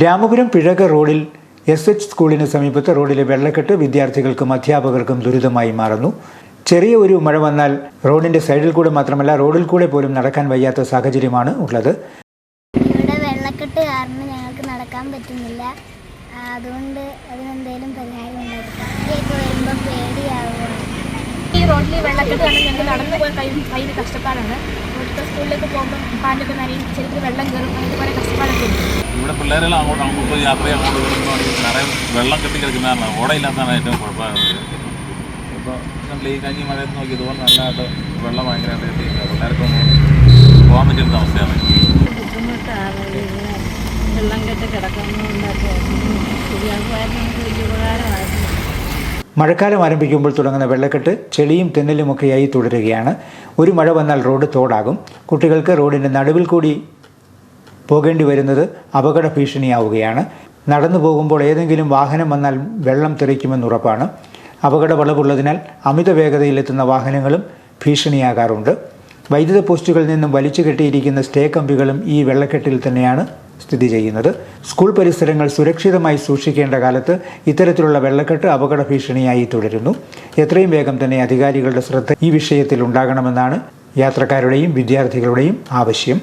രാമപുരം പിഴക റോഡിൽ SH സ്കൂളിന് സമീപത്തെ റോഡിലെ വെള്ളക്കെട്ട് വിദ്യാർത്ഥികൾക്കും അധ്യാപകർക്കും ദുരിതമായി മാറുന്നു. ചെറിയ ഒരു മഴ വന്നാൽ റോഡിന്റെ സൈഡിൽ കൂടെ മാത്രമല്ല റോഡിൽ കൂടെ പോലും നടക്കാൻ വയ്യാത്ത സാഹചര്യമാണ് ഉള്ളത്. ഇവിടെ വെള്ളക്കെട്ട് കാരണം ഞങ്ങൾക്ക് നടക്കാൻ പറ്റുന്നില്ല. അതുകൊണ്ട് അതിനെന്തെങ്കിലും പരിഹാരം ഉണ്ടായിരിക്കും. വരുമ്പോൾ പേടിയാവുകയാണ്. ഈ റോഡിൽ വെള്ളക്കെട്ട് കാരണം ഞങ്ങൾക്ക് നടന്നു പോകാൻ ഭയങ്കര കഷ്ടപ്പാടാണ്. സ്കൂളിലേക്ക് പോകുമ്പോൾ പാൻ്റൊക്കെ നനയും, ചെറുപ്പം വെള്ളം കയറും, അങ്ങനത്തെ കുറേ കഷ്ടപ്പാടൊക്കെ ഉണ്ട്. ഇവിടെ പിള്ളേരെല്ലാം അങ്ങോട്ട് യാത്ര അങ്ങോട്ട് വരുമ്പോൾ നിറയെ വെള്ളം കെട്ടി കിടക്കുന്നതാണ്. ഓടയില്ലാത്തതാണ് ഏറ്റവും കുഴപ്പമാകുന്നത്. ഇപ്പോൾ നമ്മൾ ഈ കഞ്ഞി മഴയത്ത് നോക്കി ഇതുപോലെ നല്ലതായിട്ട് വെള്ളം ഭയങ്കരമായിട്ട് കെട്ടിയില്ല. പിള്ളേർക്ക് പോകാൻ പറ്റുന്ന അവസ്ഥയാണ്. ബുദ്ധിമുട്ടാണ് ഇങ്ങനെ വെള്ളം കെട്ടി കിടക്കുന്നതുകൊണ്ടൊക്കെ. ശരിയാകുമായിരുന്നു, നമുക്ക് വലിയ ഉപകാരമായിരുന്നു. മഴക്കാലം ആരംഭിക്കുമ്പോൾ തുടങ്ങുന്ന വെള്ളക്കെട്ട് ചെളിയും തെന്നലുമൊക്കെയായി തുടരുകയാണ്. ഒരു മഴ വന്നാൽ റോഡ് തോടാകും. കുട്ടികൾക്ക് റോഡിൻ്റെ നടുവിൽ കൂടി പോകേണ്ടി വരുന്നത് അപകട ഭീഷണിയാവുകയാണ്. നടന്നു പോകുമ്പോൾ ഏതെങ്കിലും വാഹനം വന്നാൽ വെള്ളം തെറിക്കുമെന്നുറപ്പാണ്. അപകട വളവുള്ളതിനാൽ അമിത വേഗതയിലെത്തുന്ന വാഹനങ്ങളും ഭീഷണിയാകാറുണ്ട്. വൈദ്യുത പോസ്റ്റുകളിൽ നിന്നും വലിച്ചു കെട്ടിയിരിക്കുന്ന സ്റ്റേ കമ്പികളും ഈ വെള്ളക്കെട്ടിൽ തന്നെയാണ് സ്ഥിതി ചെയ്യുന്നത്. സ്കൂൾ പരിസരങ്ങൾ സുരക്ഷിതമായി സൂക്ഷിക്കേണ്ട കാലത്ത് ഇത്തരത്തിലുള്ള വെള്ളക്കെട്ട് അപകട ഭീഷണിയായി തുടരുന്നു. എത്രയും വേഗം തന്നെ അധികാരികളുടെ ശ്രദ്ധ ഈ വിഷയത്തിൽ ഉണ്ടാകണമെന്നാണ് യാത്രക്കാരുടെയും വിദ്യാർത്ഥികളുടെയും ആവശ്യം.